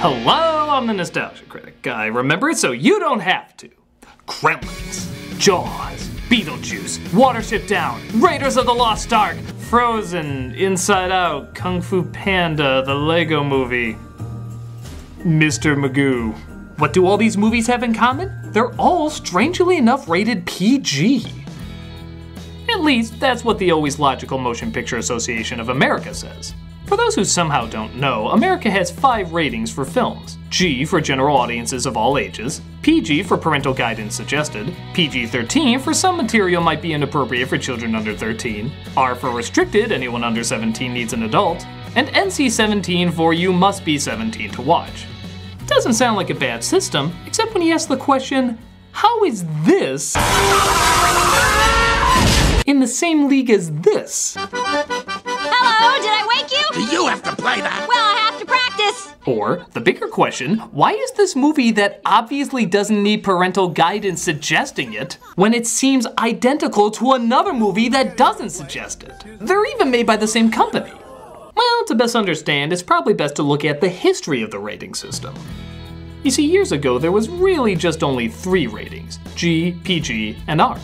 Hello, I'm the Nostalgia Critic. I remember it so you don't have to. Gremlins, Jaws, Beetlejuice, Watership Down, Raiders of the Lost Ark, Frozen, Inside Out, Kung Fu Panda, the Lego Movie, Mr. Magoo. What do all these movies have in common? They're all, strangely enough, rated PG. At least, that's what the Always Logical Motion Picture Association of America says. For those who somehow don't know, America has 5 ratings for films. G for general audiences of all ages, PG for parental guidance suggested, PG-13 for some material might be inappropriate for children under 13, R for restricted, anyone under 17 needs an adult, and NC-17 for you must be 17 to watch. Doesn't sound like a bad system, except when you ask the question, how is this in the same league as this? Hello, did I wake you? You have to play that. Well, I have to practice. Or, the bigger question, why is this movie that obviously doesn't need parental guidance suggesting it, when it seems identical to another movie that doesn't suggest it? They're even made by the same company. Well, to best understand, it's probably best to look at the history of the rating system. You see, years ago there was really just only 3 ratings, G, PG, and R.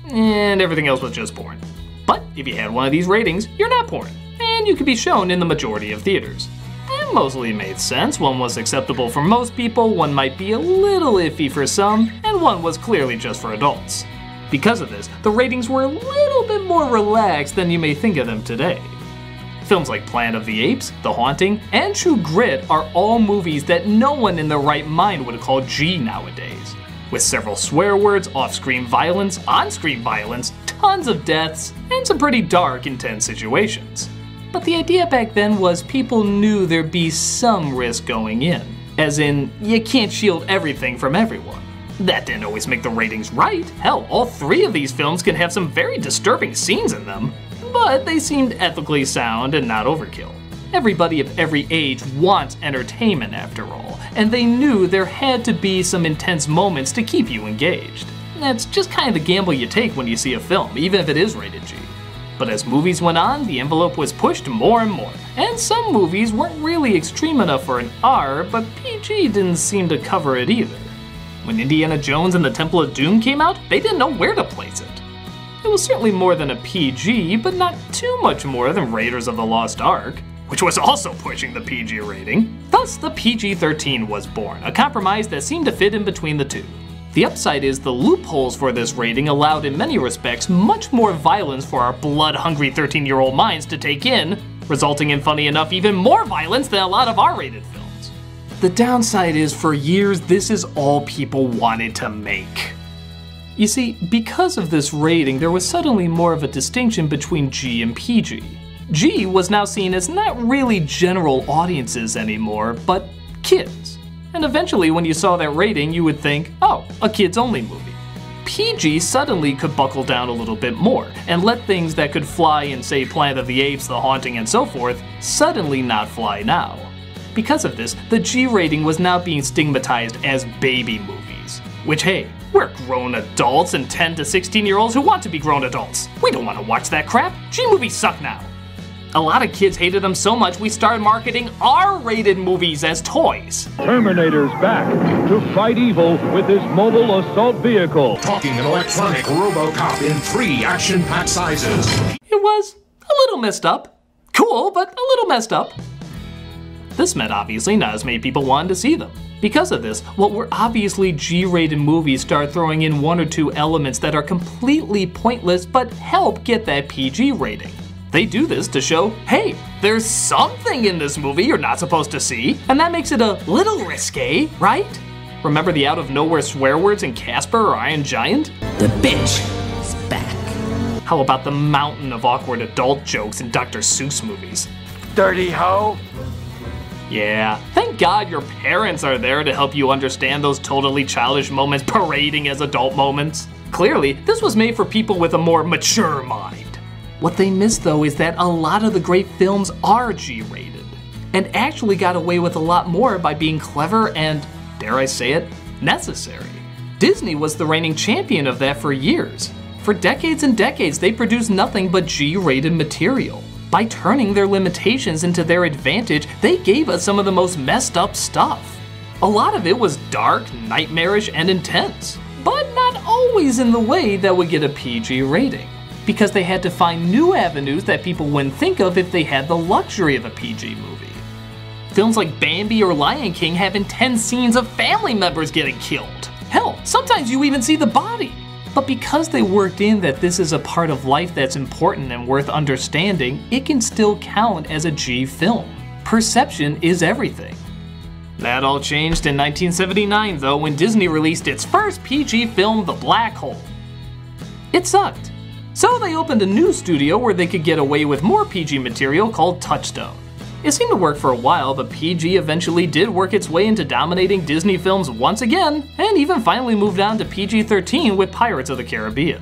And everything else was just porn. But if you had one of these ratings, you're not porn, and you could be shown in the majority of theaters. It mostly made sense. One was acceptable for most people, one might be a little iffy for some, and one was clearly just for adults. Because of this, the ratings were a little bit more relaxed than you may think of them today. Films like Planet of the Apes, The Haunting, and True Grit are all movies that no one in their right mind would call G nowadays. With several swear words, off-screen violence, on-screen violence, tons of deaths, and some pretty dark, intense situations. But the idea back then was people knew there'd be some risk going in. As in, you can't shield everything from everyone. That didn't always make the ratings right. Hell, all 3 of these films can have some very disturbing scenes in them. But they seemed ethically sound and not overkill. Everybody of every age wants entertainment after all, and they knew there had to be some intense moments to keep you engaged. That's just kind of the gamble you take when you see a film, even if it is rated G. But as movies went on, the envelope was pushed more and more, and some movies weren't really extreme enough for an R, but PG didn't seem to cover it either. When Indiana Jones and the Temple of Doom came out, they didn't know where to place it. It was certainly more than a PG, but not too much more than Raiders of the Lost Ark, which was also pushing the PG rating. Thus, the PG-13 was born, a compromise that seemed to fit in between the two. The upside is the loopholes for this rating allowed in many respects much more violence for our blood-hungry 13-year-old minds to take in, resulting in, funny enough, even more violence than a lot of R-rated films. The downside is, for years, this is all people wanted to make. You see, because of this rating, there was suddenly more of a distinction between G and PG. G was now seen as not really general audiences anymore, but kids. And eventually when you saw that rating, you would think, oh, a kids-only movie. PG suddenly could buckle down a little bit more, and let things that could fly in, say, Planet of the Apes, The Haunting, and so forth, suddenly not fly now. Because of this, the G rating was now being stigmatized as baby movies. Which, hey, we're grown adults and 10 to 16-year-olds who want to be grown adults. We don't want to watch that crap. G movies suck now. A lot of kids hated them so much we started marketing R-rated movies as toys. Terminator's back to fight evil with his mobile assault vehicle. Talking an electronic RoboCop in 3 action-packed sizes. It was a little messed up. Cool, but a little messed up. This meant obviously not as many people wanted to see them. Because of this, what were obviously G-rated movies start throwing in 1 or 2 elements that are completely pointless but help get that PG rating. They do this to show, hey, there's something in this movie you're not supposed to see, and that makes it a little risque, right? Remember the out-of-nowhere swear words in Casper or Iron Giant? The bitch is back. How about the mountain of awkward adult jokes in Dr. Seuss movies? Dirty hoe. Yeah, thank God your parents are there to help you understand those totally childish moments parading as adult moments. Clearly, this was made for people with a more mature mind. What they miss though is that a lot of the great films are G-rated, and actually got away with a lot more by being clever and, dare I say it, necessary. Disney was the reigning champion of that for years. For decades and decades, they produced nothing but G-rated material. By turning their limitations into their advantage, they gave us some of the most messed up stuff. A lot of it was dark, nightmarish, and intense, but not always in the way that would get a PG rating, because they had to find new avenues that people wouldn't think of if they had the luxury of a PG movie. Films like Bambi or Lion King have intense scenes of family members getting killed. Hell, sometimes you even see the body. But because they worked in that this is a part of life that's important and worth understanding, it can still count as a G film. Perception is everything. That all changed in 1979 though, when Disney released its first PG film, The Black Hole. It sucked. So they opened a new studio where they could get away with more PG material called Touchstone. It seemed to work for a while, but PG eventually did work its way into dominating Disney films once again, and even finally moved on to PG-13 with Pirates of the Caribbean.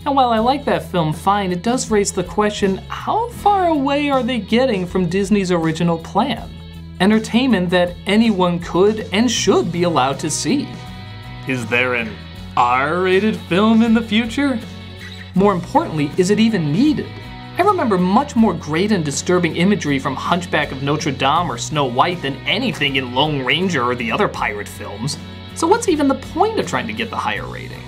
And while I like that film fine, it does raise the question, how far away are they getting from Disney's original plan? Entertainment that anyone could and should be allowed to see. Is there an R-rated film in the future? More importantly, is it even needed? I remember much more great and disturbing imagery from Hunchback of Notre Dame or Snow White than anything in Lone Ranger or the other pirate films. So what's even the point of trying to get the higher rating?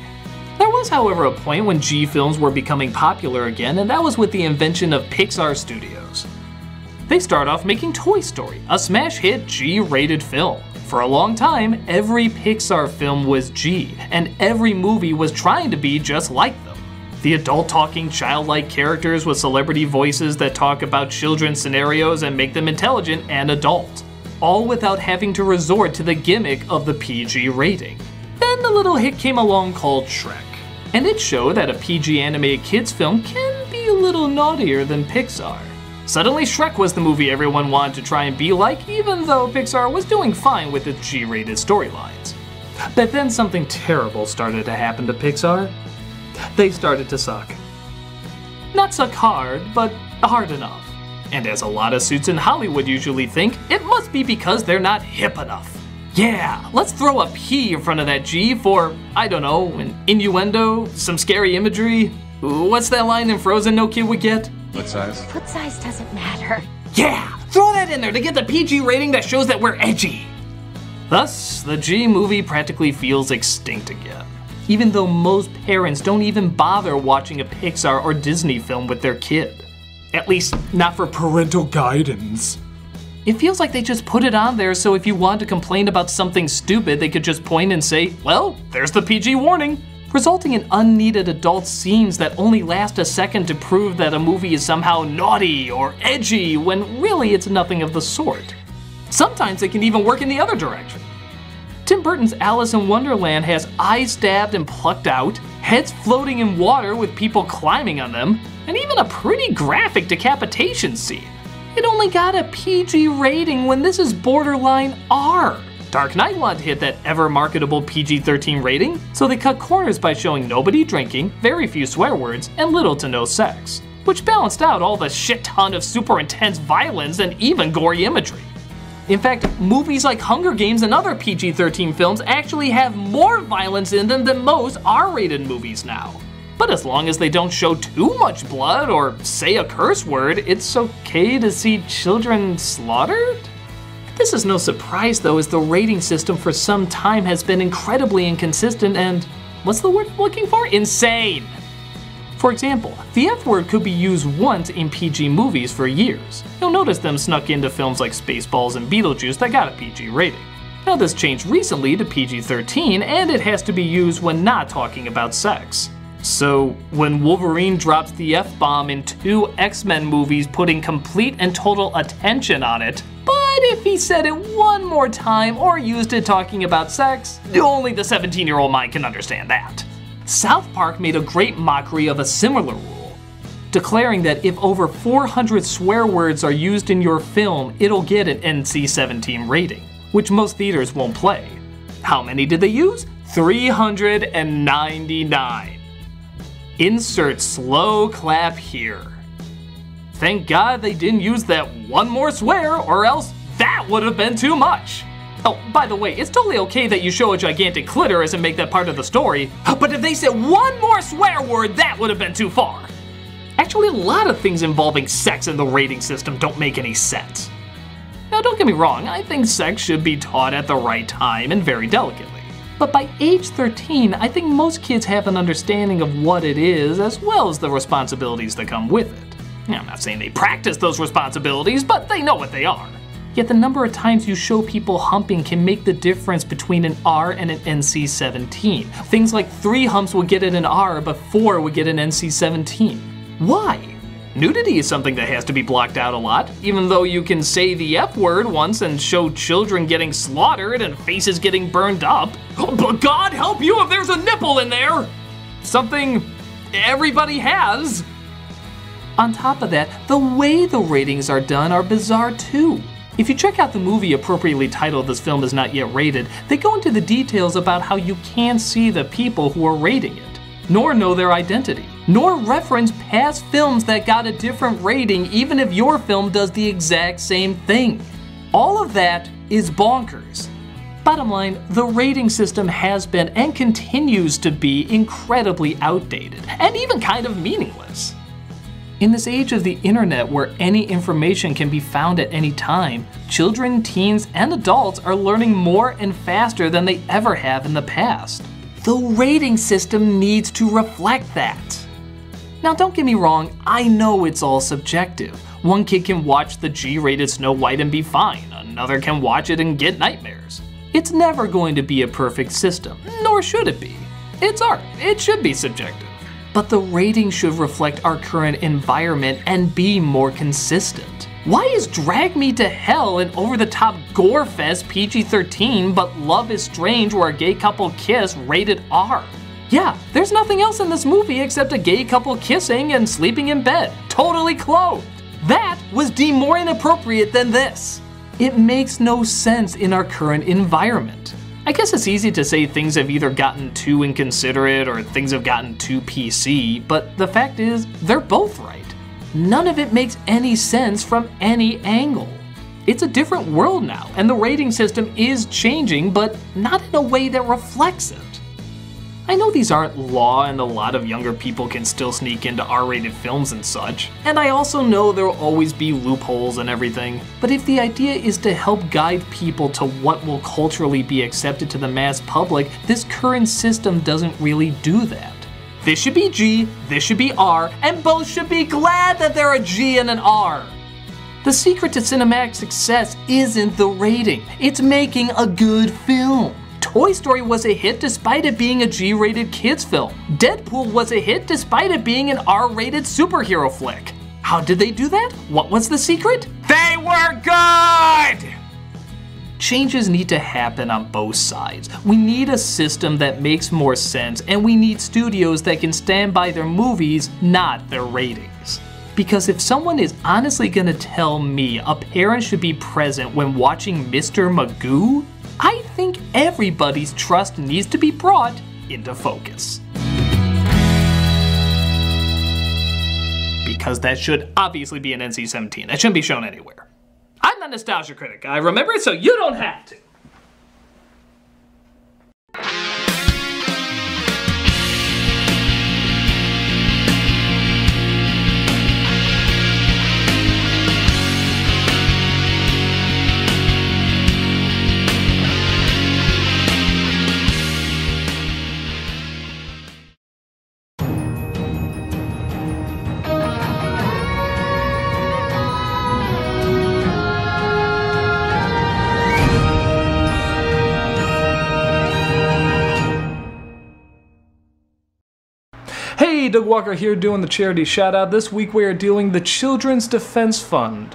There was, however, a point when G films were becoming popular again, and that was with the invention of Pixar Studios. They start off making Toy Story, a smash hit G-rated film. For a long time, every Pixar film was G, and every movie was trying to be just like them. The adult-talking, childlike characters with celebrity voices that talk about children's scenarios and make them intelligent and adult, all without having to resort to the gimmick of the PG rating. Then a little hit came along called Shrek, and it showed that a PG animated kids film can be a little naughtier than Pixar. Suddenly Shrek was the movie everyone wanted to try and be like, even though Pixar was doing fine with its G-rated storylines. But then something terrible started to happen to Pixar. They started to suck. Not suck hard, but hard enough. And as a lot of suits in Hollywood usually think, it must be because they're not hip enough. Yeah, let's throw a P in front of that G for, I don't know, an innuendo, some scary imagery. What's that line in Frozen no kid would get? What size? Foot size doesn't matter. Yeah, throw that in there to get the PG rating that shows that we're edgy. Thus, the G movie practically feels extinct again. Even though most parents don't even bother watching a Pixar or Disney film with their kid. At least, not for parental guidance. It feels like they just put it on there so if you want to complain about something stupid, they could just point and say, well, there's the PG warning. Resulting in unneeded adult scenes that only last a second to prove that a movie is somehow naughty or edgy when really it's nothing of the sort. Sometimes it can even work in the other direction. Tim Burton's Alice in Wonderland has eyes stabbed and plucked out, heads floating in water with people climbing on them, and even a pretty graphic decapitation scene. It only got a PG rating when this is borderline R. Dark Knight wanted to hit that ever-marketable PG-13 rating, so they cut corners by showing nobody drinking, very few swear words, and little to no sex, which balanced out all the shit ton of super intense violence and even gory imagery. In fact, movies like Hunger Games and other PG-13 films actually have more violence in them than most R-rated movies now. But as long as they don't show too much blood or say a curse word, it's okay to see children slaughtered? This is no surprise though, as the rating system for some time has been incredibly inconsistent and, what's the word I'm looking for? Insane! For example, the F word could be used once in PG movies for years. You'll notice them snuck into films like Spaceballs and Beetlejuice that got a PG rating. Now this changed recently to PG-13 and it has to be used when not talking about sex. So when Wolverine drops the F-bomb in 2 X-Men movies putting complete and total attention on it, but if he said it one more time or used it talking about sex, only the 17-year-old mind can understand that. South Park made a great mockery of a similar rule, declaring that if over 400 swear words are used in your film, it'll get an NC-17 rating, which most theaters won't play. How many did they use? 399. Insert slow clap here. Thank God they didn't use that one more swear, or else that would have been too much. Oh, by the way, it's totally okay that you show a gigantic clitoris and make that part of the story, but if they said one more swear word, that would have been too far. Actually, a lot of things involving sex in the rating system don't make any sense. Now, don't get me wrong, I think sex should be taught at the right time and very delicately. But by age 13, I think most kids have an understanding of what it is, as well as the responsibilities that come with it. Now, I'm not saying they practice those responsibilities, but they know what they are. Yet the number of times you show people humping can make the difference between an R and an NC-17. Things like 3 humps would get it an R, but 4 would get an NC-17. Why? Nudity is something that has to be blocked out a lot, even though you can say the F word once and show children getting slaughtered and faces getting burned up. Oh, but God help you if there's a nipple in there! Something everybody has. On top of that, the way the ratings are done are bizarre too. If you check out the movie appropriately titled This Film Is Not Yet Rated, they go into the details about how you can't see the people who are rating it, nor know their identity, nor reference past films that got a different rating even if your film does the exact same thing. All of that is bonkers. Bottom line, the rating system has been and continues to be incredibly outdated, and even kind of meaningless. In this age of the internet where any information can be found at any time, children, teens, and adults are learning more and faster than they ever have in the past. The rating system needs to reflect that. Now, don't get me wrong, I know it's all subjective. One kid can watch the G-rated Snow White and be fine, another can watch it and get nightmares. It's never going to be a perfect system, nor should it be. It's art, it should be subjective. But the rating should reflect our current environment and be more consistent. Why is Drag Me to Hell an over-the-top gore fest PG-13 but Love is Strange where a gay couple kiss rated R? Yeah, there's nothing else in this movie except a gay couple kissing and sleeping in bed, totally clothed. That was deemed more inappropriate than this. It makes no sense in our current environment. I guess it's easy to say things have either gotten too inconsiderate or things have gotten too PC, but the fact is, they're both right. None of it makes any sense from any angle. It's a different world now, and the rating system is changing, but not in a way that reflects it. I know these aren't law and a lot of younger people can still sneak into R-rated films and such, and I also know there will always be loopholes and everything, but if the idea is to help guide people to what will culturally be accepted to the mass public, this current system doesn't really do that. This should be G, this should be R, and both should be glad that they're a G and an R. The secret to cinematic success isn't the rating, it's making a good film. Toy Story was a hit despite it being a G-rated kids film. Deadpool was a hit despite it being an R-rated superhero flick. How did they do that? What was the secret? They were good! Changes need to happen on both sides. We need a system that makes more sense, and we need studios that can stand by their movies, not their ratings. Because if someone is honestly gonna tell me a parent should be present when watching Mr. Magoo, I think everybody's trust needs to be brought into focus. Because that should obviously be an NC-17. That shouldn't be shown anywhere. I'm the Nostalgia Critic. I remember it so you don't have to. Hey, Doug Walker here doing the charity shout out. This week we are doing the Children's Defense Fund.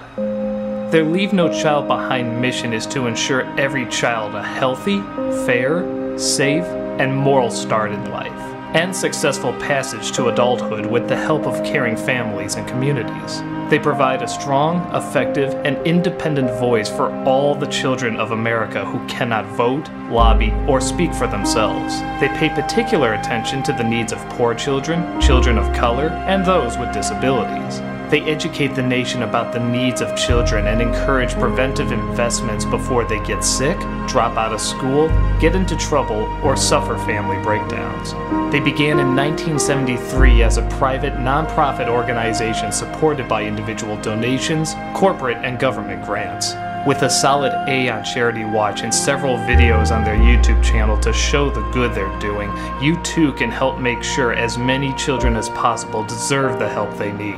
Their Leave No Child Behind mission is to ensure every child a healthy, fair, safe, and moral start in life, and successful passage to adulthood with the help of caring families and communities. They provide a strong, effective, and independent voice for all the children of America who cannot vote, lobby, or speak for themselves. They pay particular attention to the needs of poor children, children of color, and those with disabilities. They educate the nation about the needs of children and encourage preventive investments before they get sick, drop out of school, get into trouble, or suffer family breakdowns. They began in 1973 as a private, non-profit organization supported by individual donations, corporate and government grants. With a solid A on Charity Watch and several videos on their YouTube channel to show the good they're doing, you too can help make sure as many children as possible deserve the help they need.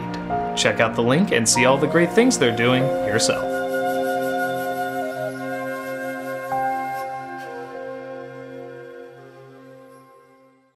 Check out the link and see all the great things they're doing yourself.